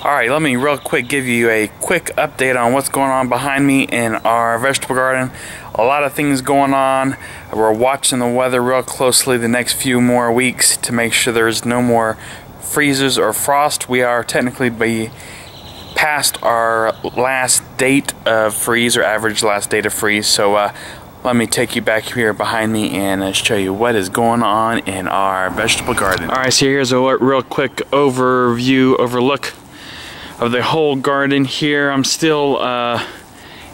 Alright, let me real quick give you a quick update on what's going on behind me in our vegetable garden. A lot of things going on. We're watching the weather real closely the next few more weeks to make sure there's no more freezes or frost. We are technically past our last date of freeze, or average last date of freeze. So let me take you back here behind me and show you what is going on in our vegetable garden. Alright, so here's a real quick overlook of the whole garden here. I'm still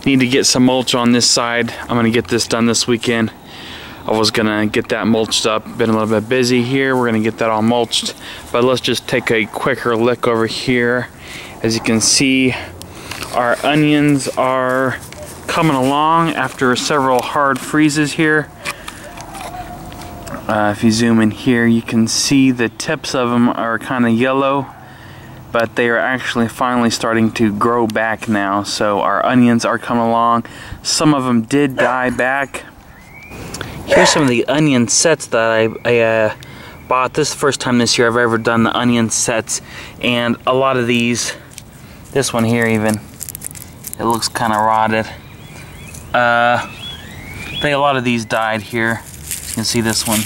need to get some mulch on this side. I'm gonna get this done this weekend. I was gonna get that mulched up. Been a little bit busy here. We're gonna get that all mulched. But let's just take a quicker look over here. As you can see, our onions are coming along after several hard freezes here. If you zoom in here, you can see the tips of them are kind of yellow, but they are actually finally starting to grow back now. So our onions are coming along. Some of them did die back. Here's some of the onion sets that I bought. This is the first time this year I've ever done the onion sets, and a lot of these, this one here even, it looks kind of rotted. A lot of these died here. You can see this one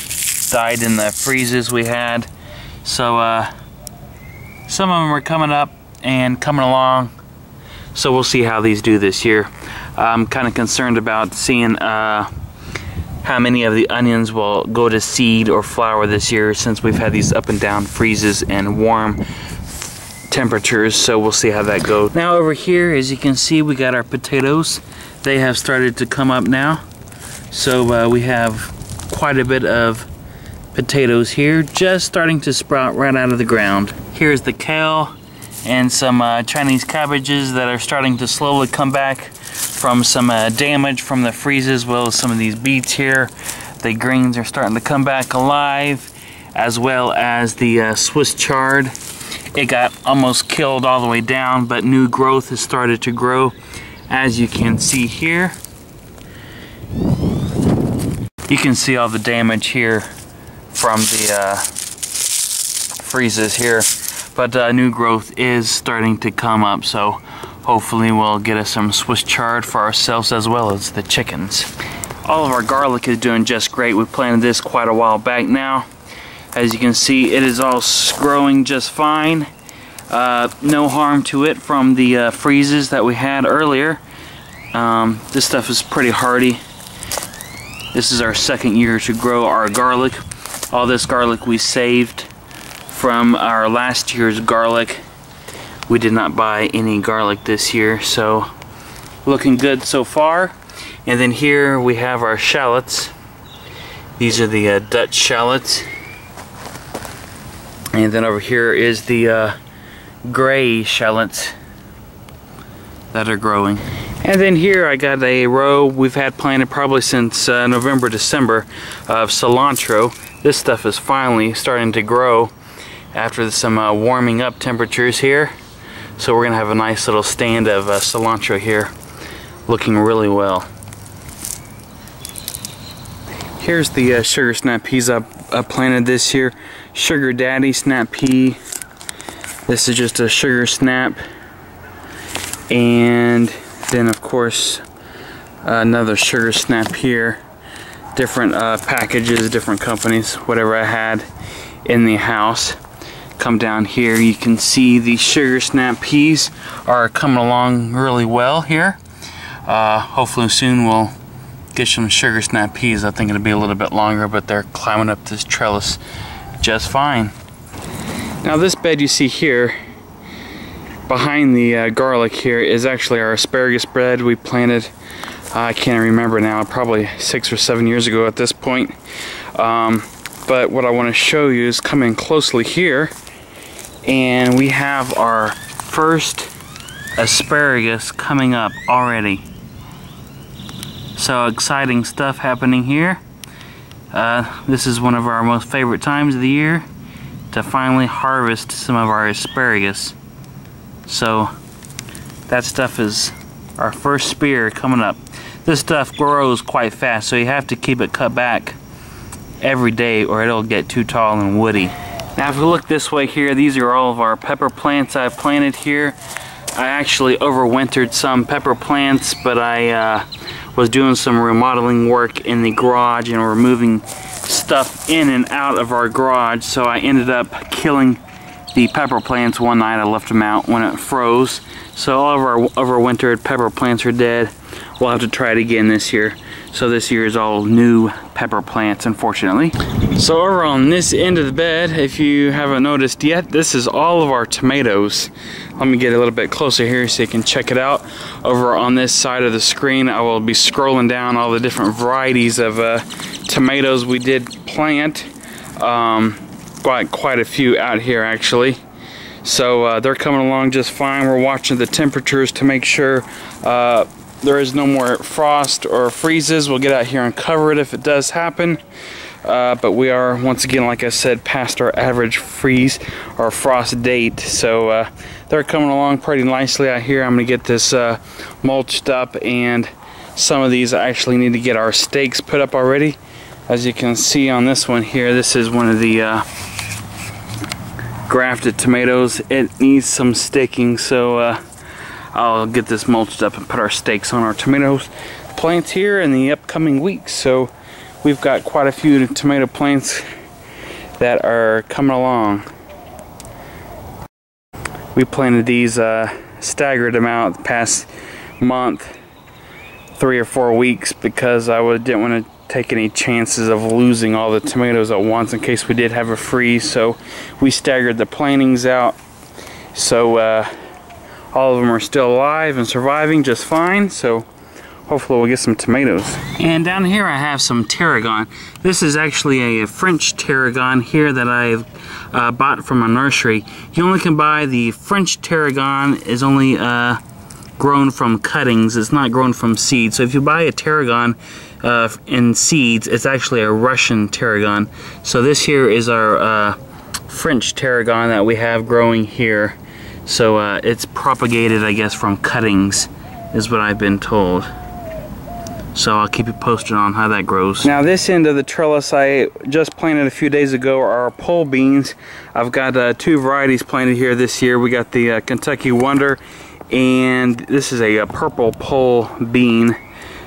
died in the freezes we had. So some of them are coming up and coming along. So we'll see how these do this year. I'm kind of concerned about seeing how many of the onions will go to seed or flower this year, since we've had these up and down freezes and warm temperatures. So we'll see how that goes. Now over here, as you can see, we got our potatoes. They have started to come up now. So we have quite a bit of potatoes here, just starting to sprout right out of the ground. Here's the kale and some Chinese cabbages that are starting to slowly come back from some damage from the freezes, as well as some of these beets here. The greens are starting to come back alive, as well as the Swiss chard. It got almost killed all the way down, but new growth has started to grow, as you can see here. You can see all the damage here from the freezes here, but new growth is starting to come up, so hopefully we'll get us some Swiss chard for ourselves as well as the chickens. All of our garlic is doing just great. We planted this quite a while back now. As you can see, it is all growing just fine. No harm to it from the freezes that we had earlier. This stuff is pretty hardy. This is our second year to grow our garlic. All this garlic we saved from our last year's garlic. We did not buy any garlic this year, so looking good so far. And then here we have our shallots. These are the Dutch shallots. And then over here is the gray shallots that are growing. And then here I got a row we've had planted probably since November, December, of cilantro. This stuff is finally starting to grow after some warming up temperatures here. So we're gonna have a nice little stand of cilantro here, looking really well. Here's the sugar snap peas I planted this year. Sugar Daddy snap pea. This is just a sugar snap. And then of course another sugar snap here. Different packages, different companies, whatever I had in the house. Come down here, you can see the sugar snap peas are coming along really well here. Hopefully soon we'll get some sugar snap peas. I think it'll be a little bit longer, but they're climbing up this trellis just fine. Now this bed you see here behind the garlic here is actually our asparagus bed we planted. I can't remember now, probably 6 or 7 years ago at this point. But what I want to show you is come in closely here, and we have our first asparagus coming up already. So exciting stuff happening here. This is one of our most favorite times of the year to finally harvest some of our asparagus. So that stuff is our first spear coming up. This stuff grows quite fast, so you have to keep it cut back every day or it'll get too tall and woody. Now if we look this way here, these are all of our pepper plants I've planted here. I actually overwintered some pepper plants, but I was doing some remodeling work in the garage and removing stuff in and out of our garage, so I ended up killing the pepper plants one night. I left them out when it froze, so all of our overwintered pepper plants are dead. We'll have to try it again this year. So this year is all new pepper plants, unfortunately. So over on this end of the bed, if you haven't noticed yet, this is all of our tomatoes. Let me get a little bit closer here so you can check it out. Over on this side of the screen, I will be scrolling down all the different varieties of tomatoes we did plant. Quite a few out here actually. So they're coming along just fine. We're watching the temperatures to make sure there is no more frost or freezes. We'll get out here and cover it if it does happen. But we are, once again, like I said, past our average freeze or frost date. So they're coming along pretty nicely out here. I'm going to get this mulched up, and some of these I actually need to get our stakes put up already. As you can see on this one here, this is one of the grafted tomatoes. It needs some staking, so I'll get this mulched up and put our stakes on our tomatoes plants here in the upcoming weeks. So we've got quite a few tomato plants that are coming along. We planted these staggered amount the past month, 3 or 4 weeks, because I didn't want to take any chances of losing all the tomatoes at once in case we did have a freeze. So we staggered the plantings out, so all of them are still alive and surviving just fine. So hopefully we'll get some tomatoes. And down here I have some tarragon. This is actually a French tarragon here that I've bought from a nursery. You only can buy the French tarragon, is only grown from cuttings. It's not grown from seeds. So if you buy a tarragon in seeds, it's actually a Russian tarragon. So this here is our French tarragon that we have growing here. So it's propagated, I guess, from cuttings, is what I've been told. So I'll keep you posted on how that grows. Now this end of the trellis I just planted a few days ago are our pole beans. I've got 2 varieties planted here this year. We got the Kentucky Wonder, and this is a purple pole bean.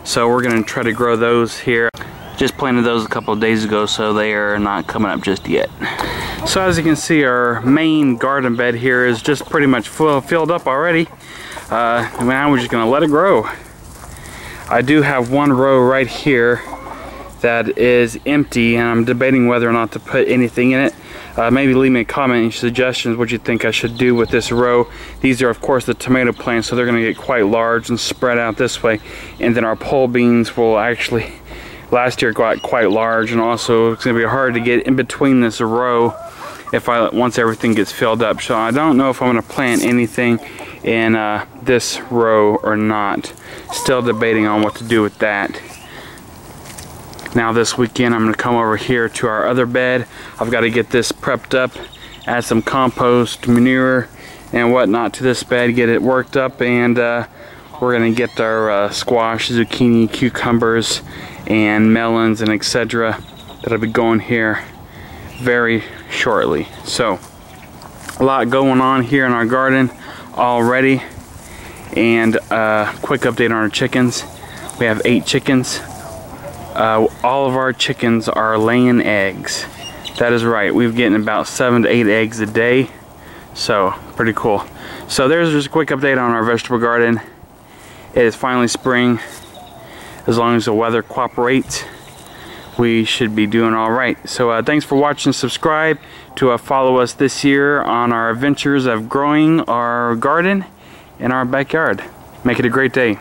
So we're going to try to grow those here. Just planted those a couple of days ago, so they are not coming up just yet. So as you can see, our main garden bed here is just pretty much filled up already. Now we're just going to let it grow. I do have one row right here that is empty, and I'm debating whether or not to put anything in it. Maybe leave me a comment and suggestions what you think I should do with this row. These are of course the tomato plants, so they're going to get quite large and spread out this way. And then our pole beans will actually, last year got quite large, and also it's going to be hard to get in between this row once everything gets filled up. So I don't know if I'm going to plant anything in this row or not. Still debating on what to do with that. Now this weekend I'm going to come over here to our other bed. I've got to get this prepped up, add some compost, manure and whatnot to this bed, get it worked up, and we're going to get our squash, zucchini, cucumbers and melons and etc. that'll be going here very shortly. So a lot going on here in our garden already. And quick update on our chickens. We have 8 chickens. All of our chickens are laying eggs. That is right, we're getting about 7 to 8 eggs a day. So pretty cool. So there's just a quick update on our vegetable garden. It is finally spring. As long as the weather cooperates, we should be doing all right. So thanks for watching. Subscribe to follow us this year on our adventures of growing our garden in our backyard. Make it a great day.